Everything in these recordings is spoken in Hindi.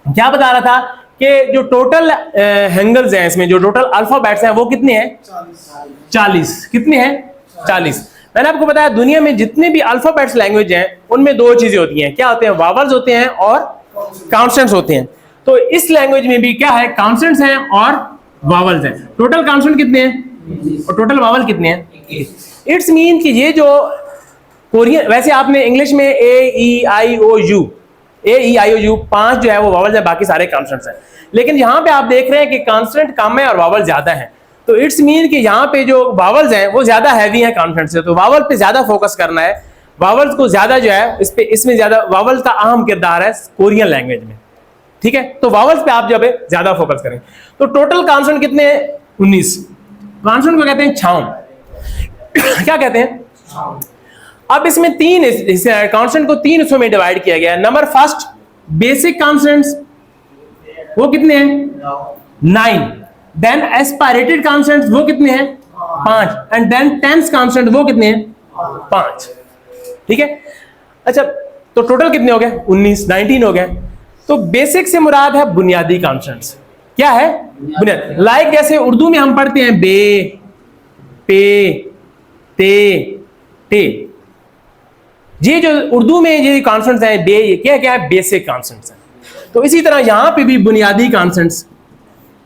क्या बता रहा था कि जो टोटल हैंगल्स हैं इसमें, जो टोटल अल्फाबेट्स हैं वो कितने हैं? 40। कितने हैं? 40। मैंने आपको बताया दुनिया में जितने भी अल्फाबेट्स लैंग्वेज हैं उनमें दो चीजें होती हैं। क्या होते हैं? वावल्स होते हैं और कॉन्सोनेंट्स होते हैं। तो इस लैंग्वेज में भी क्या है? कॉन्सोनेंट्स हैं और वावल्स हैं। टोटल कॉन्सोनेंट कितने हैं और टोटल वावल कितने हैं? इट्स मीन कि ये जो कोरियन, वैसे आपने इंग्लिश में ए ई आई ओ यू 5 जो है वो वावल्स है, बाकी सारे कॉन्सोनेंट्स हैं। लेकिन यहाँ पे आप देख रहे हैं कि कॉन्सोनेंट कम है और वावल ज्यादा है। तो इट्स मीन कि यहाँ पे जो वावल्स हैं वो ज्यादा हैवी हैं कॉन्सोनेंट से। तो वावल पे ज्यादा फोकस करना है, वावल्स को ज्यादा जो है इस पे, इसमें ज्यादा वावल का अहम किरदार है कोरियन लैंग्वेज में। ठीक है, तो वावल्स पे आप जब ज्यादा फोकस करें। तो टोटल कॉन्सोनेंट कितने हैं? 19। कॉन्सोनेंट को कहते हैं छाउंड। क्या कहते हैं? अब इसमें 3 हिस्से हैं। कॉन्सोनेंट को 3 हिस्सों में डिवाइड किया गया है। नंबर फर्स्ट बेसिक कॉन्सोनेंट्स, वो कितने हैं? 9। देन एस्पायरेटेड कॉन्सोनेंट्स, वो कितने हैं? 5। एंड देन टेंस कॉन्सोनेंट, वो कितने हैं? 5। ठीक है, अच्छा तो टोटल कितने हो गए? 19 हो गए। तो बेसिक से मुराद है बुनियादी कॉन्सोनेंट्स। क्या है? बुनियादी। लाइक जैसे उर्दू में हम पढ़ते हैं बे, पे, ते, टे। ये जो उर्दू में ये कॉन्सोनेंट्स हैं बे, ये क्या क्या है? बेसिक कॉन्सोनेंट्स हैं। तो इसी तरह यहां पे भी बुनियादी कॉन्सोनेंट्स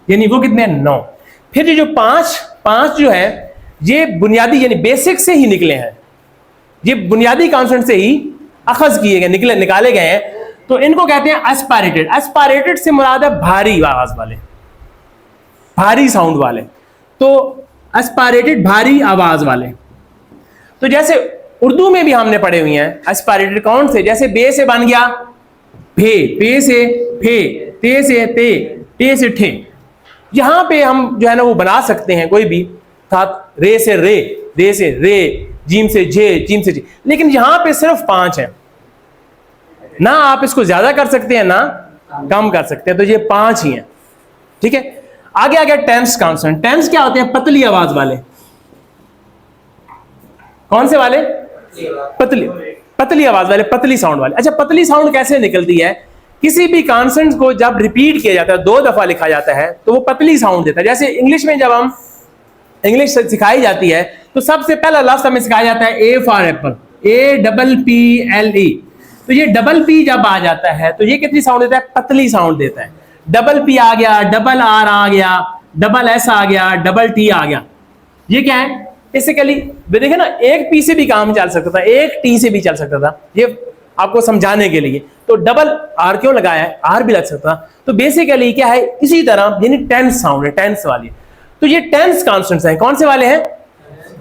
यानी वो कितने हैं? 9। फिर ये जो पांच जो है ये बुनियादी यानी बेसिक से ही निकले हैं। ये बुनियादी कॉन्सोनेंट से ही अखज किए गए, निकाले गए हैं। तो इनको कहते हैं एस्पायरेटेड। एस्पायरेटेड से मुराद है भारी आवाज वाले, भारी साउंड वाले। तो एस्पायरेटेड भारी आवाज वाले। तो जैसे उर्दू में भी हमने पढ़े हुए हैं एस्पायरेटेड कौन से? जैसे बे से बन गया भे, पे से फे, ते से ते, टे से ठे। यहां पे हम जो है ना वो बना सकते हैं कोई भी था, रे से रे, रे से रे, जीम से जे, जीम से जी। लेकिन यहां पे सिर्फ 5 है ना, आप इसको ज्यादा कर सकते हैं ना कम कर सकते हैं। तो ये 5 ही हैं। ठीक है, आगे आ गया टेंस कॉन्सोनेंट। टेंस क्या होते हैं? पतली आवाज वाले। कौन से वाले? पतली आवाज वाले, पतली साउंड वाले। अच्छा, पतली साउंड कैसे निकलती है? किसी भी कॉन्सोनेंट को जब रिपीट किया जाता है, 2 दफा लिखा जाता है, तो वो पतली साउंड देता है। जैसे इंग्लिश में जब हम इंग्लिश सिखाई जाती है तो सबसे पहला लफ्ज हमें सिखाया जाता है ए फॉर एप्पल, APPLE। तो ये डबल पी जब आ जाता है तो ये कितनी साउंड देता है? पतली साउंड देता है। डबल पी आ गया, डबल आर आ गया, डबल एस आ गया, डबल टी आ गया। ये क्या है? बेसिकली देखिए ना, एक पी से भी काम चल सकता था, एक टी से भी चल सकता था, ये आपको समझाने के लिए। तो डबल आर क्यों लगाया है? आर भी लग सकता। तो बेसिकली क्या है? इसी तरह यानी टेंस साउंड है, टेंस वाली। तो ये टेंस कॉन्सोनेंट्स हैं। कौन से वाले हैं?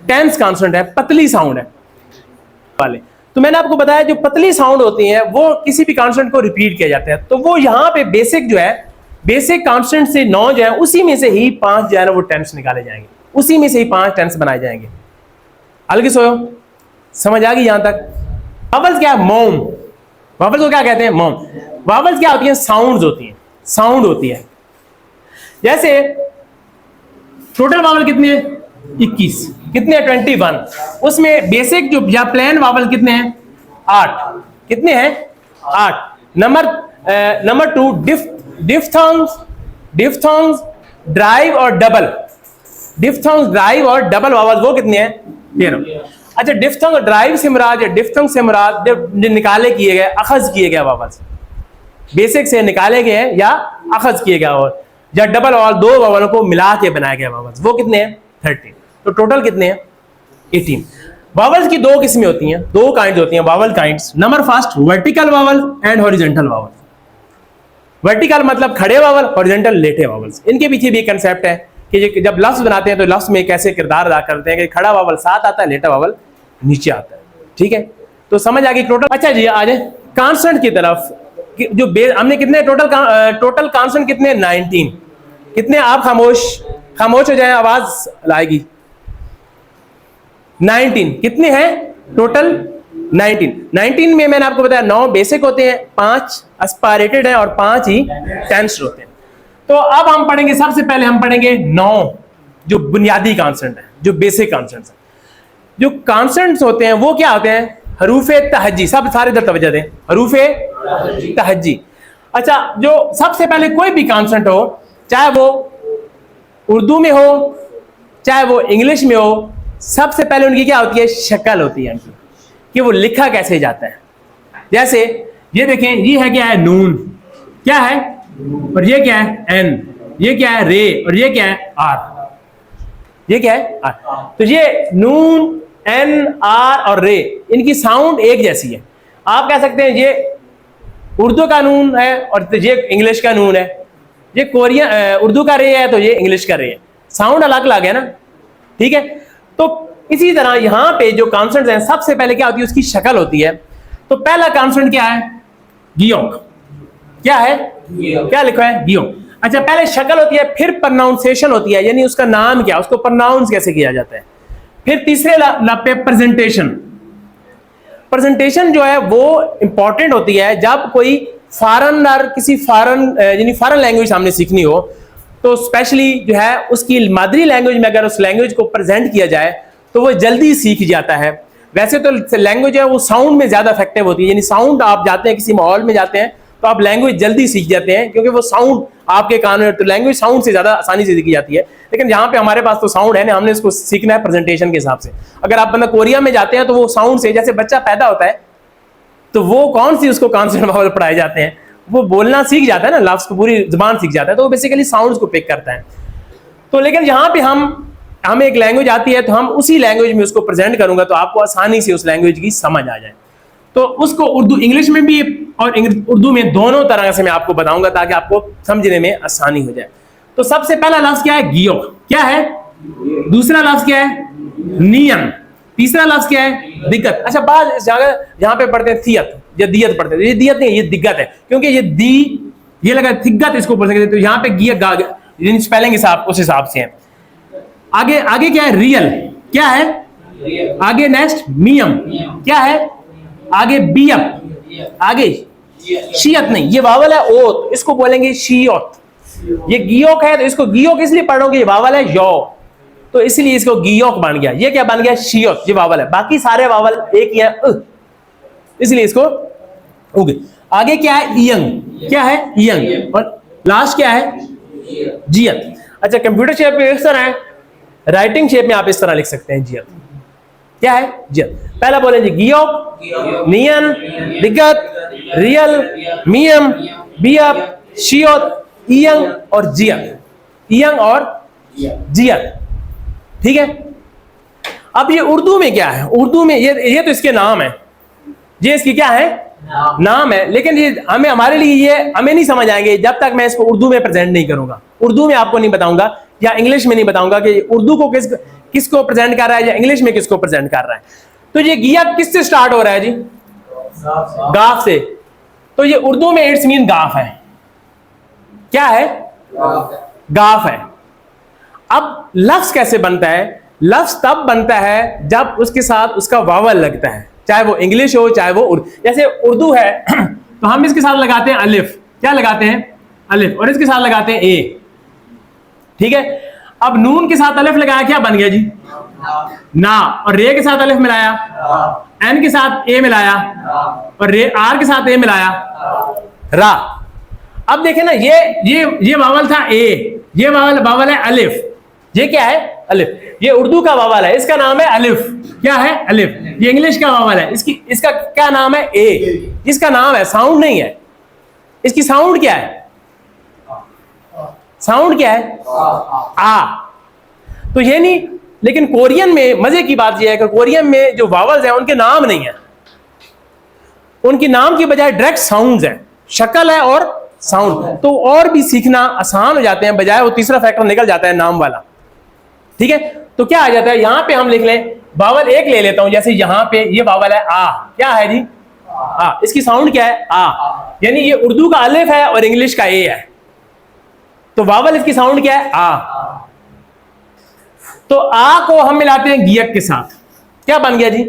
टेंस कॉन्सोनेंट है, पतली साउंड है वाले। तो मैंने आपको बताया जो पतली साउंड होती है वो किसी भी कॉन्सोनेंट को रिपीट किया जाता है। तो वो यहाँ पे बेसिक जो है, बेसिक कॉन्सोनेंट से 9 जो है उसी में से ही 5 जो है ना वो टेंस निकाले जाएंगे, उसी में से ही 5 टेंस बनाए जाएंगे। अलग सोयो, समझ आ गई यहां तक? वावल्स क्या है? मौम। वावल्स को क्या कहते हैं? मौम। वावल्स क्या होती हैं? साउंड्स होती हैं, साउंड होती है। जैसे टोटल वावल कितने हैं? 21। कितने हैं? 21। उसमें बेसिक जो या प्लेन वावल कितने हैं? 8। कितने हैं? 8। नंबर 2 डिफ्थोंग्स, ड्राइव और डबल। डिफ्थोंग्स, ड्राइव और डबल वावल वो कितने हैं? 13। अच्छा, डिफ्थोंग और ड्राइव से मुराद या डिफ्थोंग से मुराद जब निकाले किए गए, अखज किए गए वावल्स, बेसिक से निकाले गए या अखज किए गए वावल, या डबल वावल 2 वावलों को मिला के बनाए गए वावल्स, वो कितने हैं? 13। तो टोटल कितने हैं? 18। वावल्स की 2 किस्में होती हैं, 2 काइंड्स होती हैं vowel kinds. Number first vertical vowel and horizontal vowel. Vertical मतलब खड़े वावल, हॉरिजॉन्टल लेटे वावल्स। इनके पीछे भी कंसेप्ट है कि जब लफ्ज बनाते हैं तो लफ्ज में कैसे किरदार अदा करते हैं कि खड़ा वावल साथ आता है, लेटा वावल नीचे आता है। ठीक है, तो समझ आ गई टोटल। अच्छा जी, आ जाए कॉन्सोनेंट की तरफ। जो हमने कितने टोटल कॉन्सोनेंट कितने? 19। कितने? आप खामोश हो जाए, आवाज लाएगी। 19 कितने हैं टोटल? 19 में मैंने आपको बताया 9 बेसिक होते हैं, 5 एस्पायरेटेड है और 5 ही टेंस्ड होते हैं। तो अब हम पढ़ेंगे, सबसे पहले हम पढ़ेंगे 9 जो बुनियादी कॉन्सोनेंट है, जो बेसिक कॉन्सोनेंट्स है। जो कॉन्सोनेंट्स होते हैं वो क्या होते हैं? हरूफे तहज्जी। सब सारे इधर तवज्जो दें, हरूफे तहज्जी। अच्छा, जो सबसे पहले कोई भी कॉन्सेंट हो, चाहे वो उर्दू में हो चाहे वो इंग्लिश में हो, सबसे पहले उनकी क्या होती है? शक्ल होती है उनकी, कि वो लिखा कैसे जाता है। जैसे ये देखें, ये है क्या है? नून, क्या है? और ये क्या है? एन, ये क्या है? रे, और ये क्या है? आर, ये क्या है? आर। तो ये नून, एन, आर और रे, इनकी साउंड एक जैसी है। आप कह सकते हैं ये उर्दू का नून है और ये इंग्लिश का नून है, ये कोरियन उर्दू का रे है तो ये इंग्लिश का रे है, साउंड अलग अलग है ना, ठीक है। तो इसी तरह यहां पे जो कॉन्सोनेंट्स हैं, सबसे पहले क्या होती है? उसकी शक्ल होती है। तो पहला कॉन्सोनेंट क्या है? गियोक। क्या है? क्या लिखा है? गियोक। अच्छा, पहले शक्ल होती है, फिर प्रोनाउंसिएशन होती है, यानी उसका नाम क्या, उसको प्रोनाउंस कैसे किया जाता है। फिर तीसरे पे प्रेजेंटेशन। प्रेजेंटेशन जो है वो इंपॉर्टेंट होती है जब कोई फॉरेनर किसी फॉरेन लैंग्वेज सामने सीखनी हो, तो स्पेशली जो है उसकी मादरी लैंग्वेज में अगर उस लैंग्वेज को प्रेजेंट किया जाए तो वो जल्दी सीख जाता है। वैसे तो लैंग्वेज है वो साउंड में ज्यादा इफेक्टिव होती है, यानी साउंड आप जाते हैं किसी माहौल में जाते हैं तो आप लैंग्वेज जल्दी सीख जाते हैं, क्योंकि वो साउंड आपके कान में, तो लैंग्वेज साउंड से ज्यादा आसानी से सीखी जाती है। लेकिन यहाँ पे हमारे पास तो साउंड है ना, हमने इसको सीखना है प्रेजेंटेशन के हिसाब से। अगर आप मतलब कोरिया में जाते हैं तो वो साउंड से, जैसे बच्चा पैदा होता है तो वो कौन सी उसको कॉन्सोनेंट वावल पढ़ाए जाते हैं, वो बोलना सीख जाता है ना, लफ्ज को पूरी जुबान सीख जाता है, तो वो बेसिकली साउंड्स को पिक करता है। तो लेकिन यहाँ पे हमें एक लैंग्वेज आती है तो हम उसी लैंग्वेज में उसको प्रेजेंट करूंगा तो आपको आसानी से उस लैंग्वेज की समझ आ जाए। तो उसको उर्दू, इंग्लिश में भी और उर्दू में, दोनों तरह से मैं आपको बताऊंगा ताकि आपको समझने में आसानी हो जाए। तो सबसे पहला लफ्ज क्या है? गियो। क्या है? दूसरा लफ्ज क्या है? नियम। तीसरा लफ्ज क्या है? दिक्कत। अच्छा, बाद जगह यहाँ पे पढ़ते हैं थियत या दियत पढ़ते हैं, ये दियत नहीं, ये दिक्कत है, क्योंकि ये दी, ये लगा थिक्कत, इसको पढ़ सकते। तो यहाँ पे गिया स्पेलिंग हिसाब उस हिसाब से है। आगे आगे क्या है? रियल। क्या है? आगे नेक्स्ट मियम। क्या है? आगे बियप। आगे शियत नहीं, ये वावल है ओत, इसको बोलेंगे शियोत। ये गियोक है तो इसको गियोक इसलिए पढ़ोगे, ये वावल है यो, तो इसलिए इसको गियोक बन गया। ये क्या बन गया? शियोत, ये वावल है, बाकी सारे वावल एक ही है, इसलिए इसको हो गए। आगे क्या है? इयंग। क्या है? इयंग। और लास्ट क्या है? जियत। अच्छा, कंप्यूटर शेप में इस तरह है, राइटिंग शेप में आप इस तरह लिख सकते हैं जियत। क्या है? जियत। पहला बोले जी गियोक, नियन, दिक्कत, रियल, मियम, बियप, शियोत, इयंग और जियत। इयंग और जियत, ठीक है। अब ये उर्दू में क्या है? उर्दू में ये तो इसके नाम है, ये इसकी क्या है? नाम है। लेकिन ये हमारे लिए ये हमें नहीं समझ आएंगे जब तक मैं इसको उर्दू में प्रेजेंट नहीं करूंगा। उर्दू में आपको नहीं बताऊंगा या इंग्लिश में नहीं बताऊंगा कि उर्दू को किसको प्रेजेंट कर रहा है या इंग्लिश में किसको प्रेजेंट कर रहा है। तो ये गिया किससे स्टार्ट हो रहा है जी? गाफ से। तो ये उर्दू में इट्स मीन गाफ है। क्या है? गाफ है। अब लफ्ज कैसे बनता है? लफ्ज तब बनता है जब उसके साथ उसका वावल लगता है, चाहे वो इंग्लिश हो चाहे वो उर्दू। जैसे उर्दू है तो हम इसके साथ लगाते हैं अलिफ। क्या लगाते हैं? अलिफ। और इसके साथ लगाते हैं ए, ठीक है। अब नून के साथ अलिफ लगाया, क्या बन गया जी? ना। और रे के साथ अलिफ मिलाया, एन के साथ ए मिलाया, और रे आर के साथ ए मिलाया, रा। अब देखें ना, ये वावल था ए, ये वावल है अलिफ। ये क्या है? अलिफ। ये उर्दू का वावल है, इसका नाम है अलिफ। क्या है? अलिफ। ये इंग्लिश का वावल है, इसका क्या नाम है? ए। इसका नाम है, साउंड नहीं है। इसकी साउंड क्या है? साउंड क्या है? आ। तो ये नहीं, लेकिन कोरियन में मजे की बात यह है कि कोरियन में जो वावल्स हैं उनके नाम नहीं है, उनकी नाम की बजाय डायरेक्ट साउंड्स हैं, शक्ल है और साउंड। तो और भी सीखना आसान हो जाते हैं, बजाय वो तीसरा फैक्टर निकल जाता है नाम वाला, ठीक है। तो क्या आ जाता है, यहां पे हम लिख लें, वावल एक ले लेता हूं, जैसे यहां पे ये वावल है आ। क्या है जी? आ। इसकी साउंड क्या है? आ। यानी ये उर्दू का अलिफ है और इंग्लिश का ए है, तो वावल इसकी साउंड क्या है? आ। तो आ को हम मिलाते हैं गियक के साथ, क्या बन गया जी?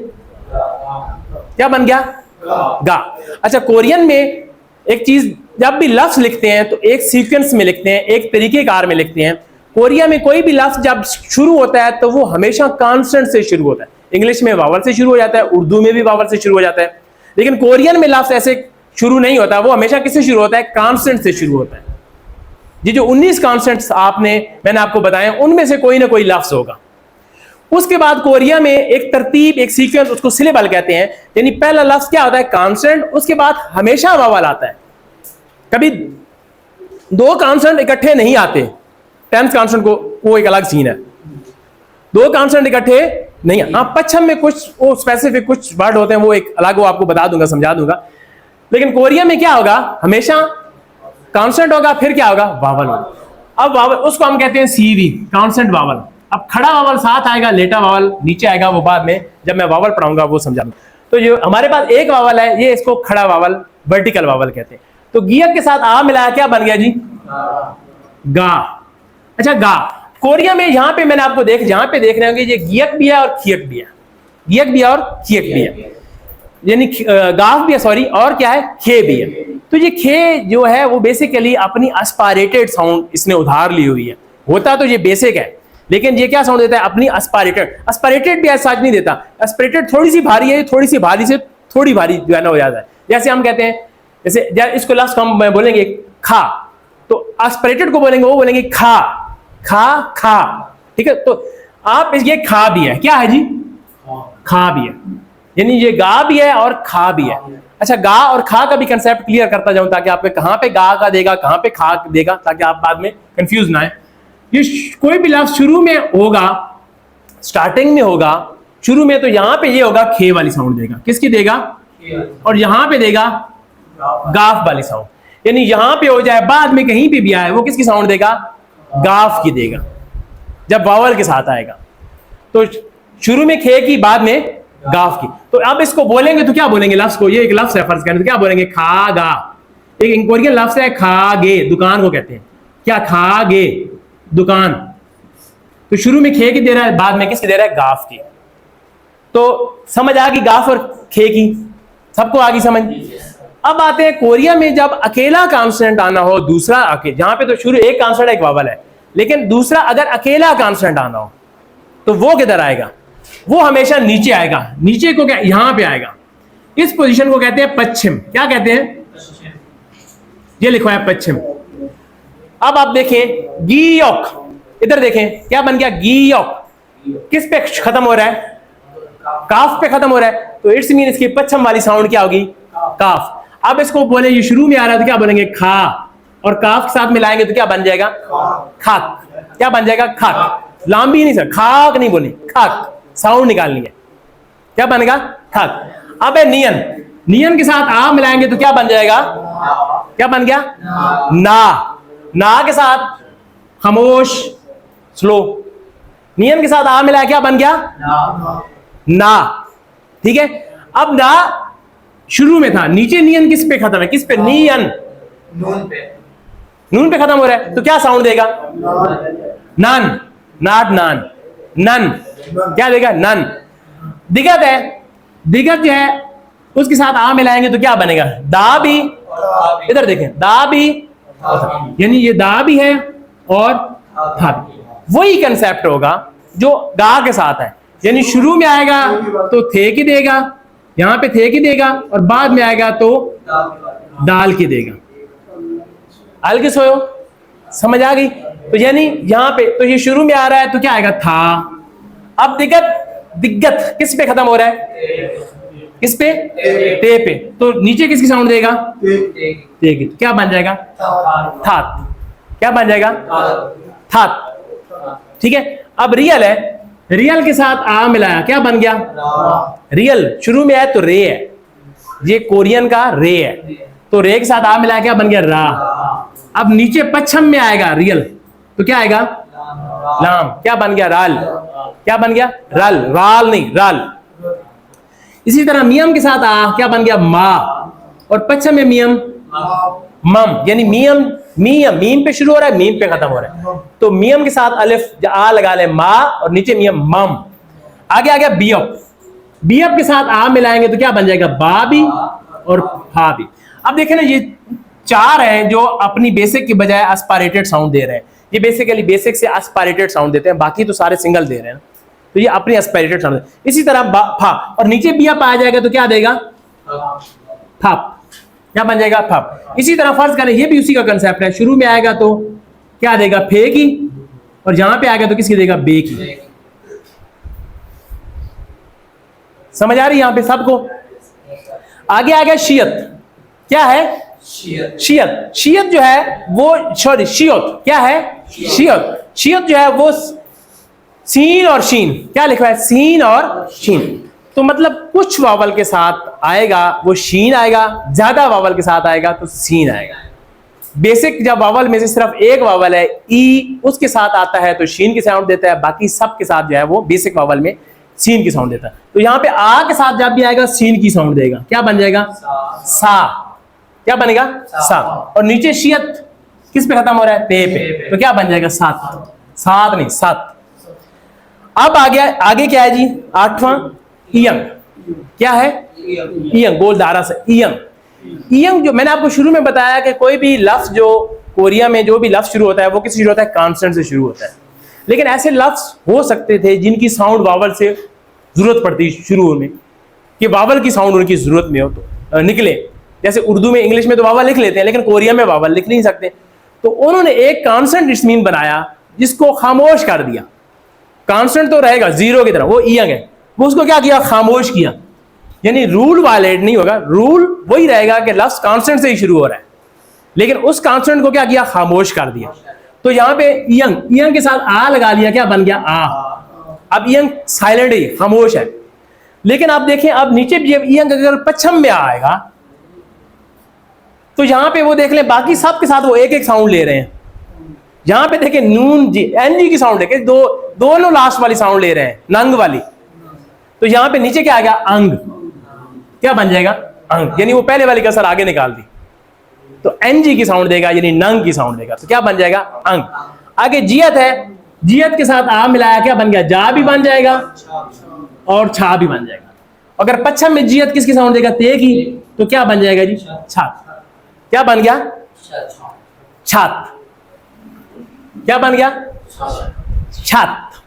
क्या बन गया? गा। अच्छा, कोरियन में एक चीज, जब भी लफ्ज लिखते हैं तो एक सीक्वेंस में लिखते हैं, एक तरीकेकार में लिखते हैं। कोरिया में कोई भी लफ्ज जब शुरू होता है तो वो हमेशा कॉन्सोनेंट से शुरू होता है। इंग्लिश में वावल से शुरू हो जाता है, उर्दू में भी वावल से शुरू हो जाता है, लेकिन कोरियन में लफ्ज ऐसे शुरू नहीं होता, वो हमेशा किससे शुरू होता है? कॉन्स्टेंट से शुरू होता है। ये जो 19 कॉन्स्टेंट्स मैंने आपको बताए, उनमें से कोई ना कोई लफ्ज होगा। उसके बाद कोरिया में एक तरतीब, एक सीक्वेंस, उसको सिलेबल कहते हैं। यानी पहला लफ्ज क्या होता है? कॉन्स्टेंट, उसके बाद हमेशा वावल आता है। कभी दो कॉन्स्टेंट इकट्ठे नहीं आते। टेंस कॉन्स्टेंट को वो एक अलग सीन है, दो कॉन्स्टेंट इकट्ठे नहीं। हाँ, पश्चिम में कुछ वो स्पेसिफिक कुछ वर्ड होते हैं, वो एक अलग, वो आपको बता दूंगा, समझा दूंगा। लेकिन कोरिया में क्या होगा? हमेशा कॉन्स्टेंट होगा, फिर क्या होगा? वावल होगा। अब वावल, उसको हम कहते हैं सीवी, कॉन्स्टेंट वावल। अब खड़ा वावल साथ आएगा, लेटा वावल नीचे आएगा, वो बाद में जब मैं वावल पढ़ाऊंगा वो समझा दूंगा। तो जो हमारे पास एक वावल है, ये इसको खड़ा वावल, वर्टिकल वावल कहते हैं। तो गियक के साथ आ मिलाया, क्या बन गया जी? गा। अच्छा, गा। कोरिया में यहां पे मैंने आपको यहां पे देख रहे होंगे, ये गियक भी है और खियक भी है, गियक भी है और खियक भी है, यानी गाफ भी है, सॉरी, और क्या है? खे भी है। तो ये खे जो है वो बेसिकली अपनी एस्पायरेटेड साउंड इसने उधार ली हुई है। होता तो ये बेसिक है, लेकिन ये क्या साउंड देता है? अपनी एस्पायरेटेड। एस्पायरेटेड भी ऐसा नहीं देता, एस्पायरेटेड थोड़ी सी भारी है, थोड़ी सी भारी से थोड़ी भारी जो है ना हो जाता है। जैसे हम कहते हैं, जैसे इसको लास्ट हम बोलेंगे खा, तो एस्पायरेटेड को बोलेंगे, वो बोलेंगे खा खा खा, ठीक है? तो आप ये खा भी है, क्या है जी? खा भी है, यानी ये गा भी है और खा भी है। अच्छा, गा और खा का भी कंसेप्ट क्लियर करता जाऊं, ताकि आपको कहां पे गा का देगा, कहां पे खा देगा, ताकि आप बाद में कंफ्यूज ना है। ये कोई भी लफ्ज शुरू में होगा, स्टार्टिंग में होगा, शुरू में, तो यहां पे ये होगा खे वाली साउंड देगा। किसकी देगा? और यहां पे देगा गाफ वाली साउंड। यानी यहां पे हो जाए, बाद में कहीं पे भी आए, वो किसकी साउंड देगा? गाफ की देगा, जब वावल के साथ आएगा। तो शुरू में खे की, बाद में गाफ की। तो अब इसको बोलेंगे तो क्या बोलेंगे? लफ्ज को, ये एक लफ्ज है फर्ज करने, तो क्या बोलेंगे? खा गा। एक कोरियन लफ्ज है खागे, दुकान को कहते हैं। क्या? खागे, दुकान। तो शुरू में खे की दे रहा है, बाद में किसकी दे रहा है? गाफ की। तो समझ आ गई गाफ और खे की, सबको आ गई समझ। अब आते हैं कोरिया में, जब अकेला कॉन्स्टेंट आना हो, दूसरा जहां पे तो शुरू एक कॉन्स्टेंट एक वावल है, लेकिन दूसरा अगर अकेला कॉन्स्टेंट आना हो तो वो किधर आएगा? वो हमेशा नीचे आएगा। नीचे को क्या? यहां पे आएगा। इस पोजीशन को कहते हैं पश्चिम। क्या कहते हैं? ये लिखा है पश्चिम। अब आप देखें गीयोक, इधर देखें क्या बन गया? गीयोक। किस पे खत्म हो रहा है? काफ पे खत्म हो रहा है। तो इट्स मीन इसकी पश्चिम वाली साउंड क्या होगी? काफ। अब इसको बोले, ये शुरू में आ रहा है तो क्या बोलेंगे? खा, और काफ के साथ मिलाएंगे तो क्या बन जाएगा? खाक। क्या बन जाएगा? खाक। लांबी नहीं सर, खाक नहीं बोली, खाक साउंड निकालनी है। क्या बनेगा? खाक। अब है नियन, नियन के साथ आ मिलाएंगे तो क्या बन जाएगा? क्या बन गया? ना। ना के साथ खामोश, स्लो। नियन के साथ आ मिलाया, क्या बन गया? ना। ठीक है। अब ना शुरू में था, नीचे नियन किस पे खत्म है? किस पे? नियन, नून पे। नून पे खत्म हो रहा है तो क्या साउंड देगा? None, not non, none. क्या देगा? नन। दिगत है, दिगत जो है उसके साथ आ मिलाएंगे तो क्या बनेगा? दा भी। इधर देखें, दा भी, यानी ये दा भी है और था भी। वही कंसेप्ट होगा जो गा के साथ है, यानी शुरू में आएगा तो थे की देगा, यहां पे थे की देगा, और बाद में आएगा तो दाल की देगा। आल के सोयो, समझ आ गई? तो यानी यहां पे तो ये शुरू में आ रहा है तो क्या आएगा? था। अब दिग्गत, दिग्गत किस पे खत्म हो रहा है? किस पे? टे पे। तो नीचे किसकी साउंड देगा? टे की। क्या बन जाएगा? थात। क्या बन जाएगा? थात। ठीक है। अब रियल है, रियल के साथ आ मिलाया, क्या बन गया? रियल। शुरू में आया तो रे है, ये कोरियन का रे है, तो रे के साथ आ मिलाया, क्या बन गया? रा। अब नीचे पश्चिम में आएगा रियल तो क्या आएगा? लाम। क्या बन गया? राल। क्या बन गया? राल। राल नहीं, राल। इसी तरह मियम के साथ आ, क्या बन गया? मा, और पश्चिम में मियम, मम, यानी मियम, मियम, मीम पे शुरू हो रहा है, मीम पे खत्म हो रहा है, तो मियम के साथ अलिफ आ लगा ले, मा, और नीचे मियम, मम। आगे आ गया बियप, बियप के साथ आ मिलाएंगे तो क्या बन जाएगा? बा भी और फा भी। अब देखें ना, ये चार हैं जो अपनी बेसिक की बजाय एस्पायरेटेड साउंड दे रहे हैं। ये बेसिकली बेसिक से एस्पायरेटेड साउंड देते हैं, बाकी तो सारे सिंगल दे रहे हैं, तो ये अपनी एस्पायरेटेड साउंड। इसी तरह फा, और नीचे बियप आ जाएगा तो क्या देगा? थाप। क्या बन जाएगा? फप। इसी तरह फर्ज करें ये भी उसी का कंसेप्ट है, शुरू में आएगा तो क्या देगा? फे की, और जहां पे आएगा तो किसकी देगा? बे की। समझ आ रही है यहां पे सबको? आगे आ गया शियत। क्या है? शियत। शियत जो है वो, सॉरी शियत क्या है? शियत। शियत जो है वो सीन और शीन, क्या लिखा है? सीन और शीन। तो मतलब कुछ वावल के साथ आएगा वो शीन आएगा, ज्यादा वावल के साथ आएगा तो सीन आएगा। बेसिक जब वावल में से सिर्फ एक वावल है ई, उसके साथ आता है तो शीन की साउंड देता है, बाकी सब के साथ जो है वो बेसिक वावल में सीन की साउंड देता है। तो यहाँ पे आ के साथ जब भी आएगा सीन की साउंड देगा, क्या बन जाएगा? सा। क्या बनेगा? सा। और नीचे शियत किस पे खत्म हो रहा है? पे पे, तो क्या बन जाएगा? सात। सात नहीं, सात। अब आ गया आगे क्या है जी? आठवां इयंग। क्या है? इयंग, गोल धारा से इयंग। इयंग जो मैंने आपको शुरू में बताया कि कोई भी लफ्ज जो कोरिया में जो भी लफ्ज शुरू होता है वो किससे शुरू होता है? कॉन्सोनेंट से शुरू होता है। लेकिन ऐसे लफ्ज हो सकते थे जिनकी साउंड वावल से जरूरत पड़ती शुरू में, कि वावल की साउंड उनकी जरूरत में हो तो निकले। जैसे उर्दू में, इंग्लिश में तो वावल लिख लेते हैं, लेकिन कोरिया में वावल लिख नहीं सकते। तो उन्होंने एक कॉन्सोनेंट इसमीन बनाया जिसको खामोश कर दिया। कॉन्स्टेंट तो रहेगा जीरो की तरह, वो इयंग है, वो उसको क्या किया? खामोश किया। यानी रूल वायलेट नहीं होगा, रूल वही रहेगा कि लफ्ज कॉन्स्टेंट से ही शुरू हो रहा है, लेकिन उस कॉन्स्टेंट को क्या किया? खामोश कर दिया। तो यहां पे इयंग, इयंग के साथ आ लगा लिया, क्या बन गया? आ। अब इयंग साइलेंट है, खामोश है। लेकिन आप देखें अब नीचे भी इयंग अगर पश्चिम में आएगा तो यहां पे वो देख लें बाकी सब के साथ वो एक एक साउंड ले रहे हैं। यहां पे देखें नून जी, एन जी की साउंड है, दोनों लास्ट वाली साउंड ले रहे हैं, नंग वाली। तो यहां पे नीचे क्या आ गया? अंग। क्या बन जाएगा? अंग। यानी वो पहले वाली कसर आगे निकाल दी, तो एन जी की साउंड देगा, यानी नंग की साउंड देगा। तो क्या बन जाएगा? अंग। आगे जियत है, जियत के साथ आ मिलाया, क्या बन गया? जा भी बन जाएगा और छा भी बन जाएगा। अगर पश्चिम में जियत किसकी साउंड देगा? ते की, तो क्या बन जाएगा जी? छात। क्या बन गया? छात। क्या बन गया? छात।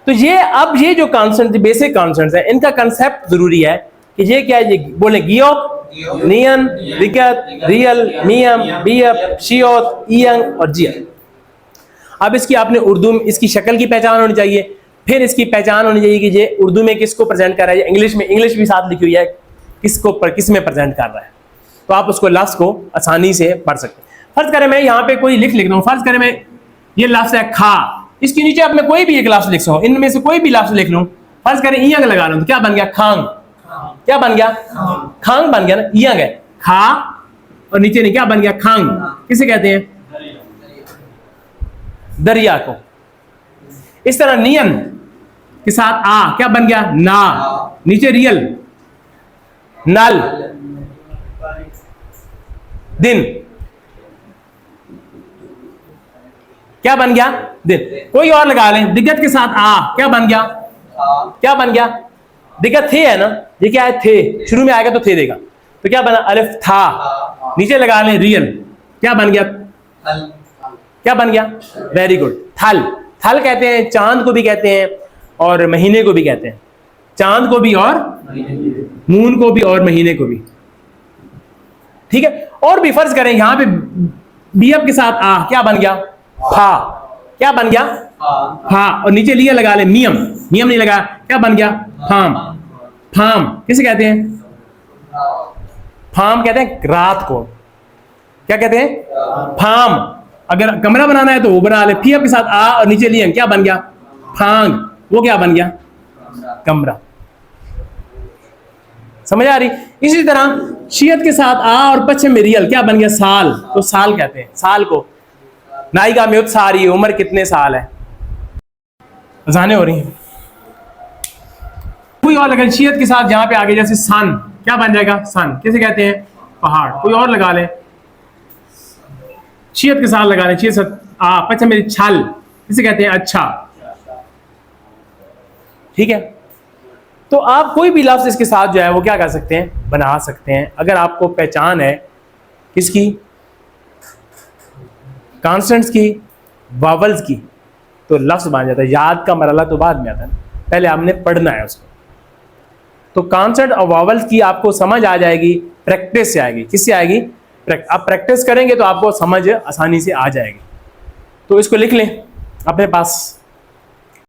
तो ये अब ये जो कॉन्सेप्ट, बेसिक कॉन्सेप्ट है, इनका कंसेप्ट जरूरी है कि ये क्या है? ये बोले गियोक, नियन, विकत, रियल, मियम, बियप, शियोत, इयंग और जियत। अब इसकी आपने उर्दू में इसकी शक्ल की पहचान होनी चाहिए, फिर इसकी पहचान होनी चाहिए कि ये उर्दू में किसको प्रेजेंट कर रहा है, इंग्लिश में, इंग्लिश भी साथ लिखी हुई है किसको किस में प्रेजेंट कर रहा है, तो आप उसको लफ्ज को आसानी से पढ़ सकते हैं। फर्ज करें मैं यहाँ पे कोई लिख दूँ, फर्ज करें मैं ये लफ्ज है खा, इसके नीचे आप मैं कोई भी एक लफ्ज लिख सकूं, इनमें से कोई भी लफ्ज लिख लूं। फर्ज करें इयंग लगा लूं, तो क्या बन गया? खांग। क्या बन गया? खांग बन गया ना। इयंग है खा और नीचे नहीं, क्या बन गया? खांग। किसे कहते हैं? दरिया को। इस तरह नियन के साथ आ, क्या बन गया? ना। नीचे रियल, नल, दिन। क्या बन गया? दिन। कोई और लगा लें, दिक्कत के साथ आ, क्या बन गया? क्या बन गया? दिक्कत थे है ना, ये क्या है? थे, शुरू में आएगा तो थे देगा, तो क्या बना? अलिफ था। नीचे लगा लें रियल, क्या बन गया? क्या बन गया? वेरी गुड, थल। थल कहते हैं, चांद को भी कहते हैं और महीने को भी कहते हैं, चांद को भी और मून को भी और महीने को भी, ठीक है। और भी फर्ज करें यहां पे बीएफ के साथ आ, क्या बन गया? फा। क्या बन गया? फा। और नीचे लिया लगा ले मियम, मियम नहीं लगा, क्या बन गया? फाम। फाम किसे कहते हैं? फाम कहते हैं रात को। क्या कहते हैं? फाम। अगर कमरा बनाना है तो वो बना ले, फिर के साथ आ और नीचे लिया, क्या बन गया? फांग। वो क्या बन गया? कमरा। समझ आ रही? इसी तरह शियत के साथ आ और पश्चिम में रियल, क्या बन गया? साल। तो साल कहते हैं साल को। नायिका में सारी उम्र कितने साल है? अजाने हो रही हैं। कोई और लगा शियत के साथ जहां पे आगे जैसे सन, क्या बन जाएगा? सन। किसे कहते हैं? पहाड़। कोई और लगा ले, शियत के साथ लगा ले, शियत आ पश्चिम में छल, किसे कहते हैं? अच्छा, ठीक है। तो आप कोई भी लफ्ज इसके साथ जो है वो क्या कर सकते हैं? बना सकते हैं। अगर आपको पहचान है किसकी? कॉन्स्टेंट्स की, वावल्स की, तो लफ्ज बन जाता है। याद का मरला तो बाद में आता है, पहले आपने पढ़ना है उसको। तो कॉन्स्टेंट और वावल्स की आपको समझ आ जाएगी, प्रैक्टिस से आएगी। किससे आएगी? आप प्रैक्टिस करेंगे तो आपको समझ आसानी से आ जाएगी। तो इसको लिख लें अपने पास।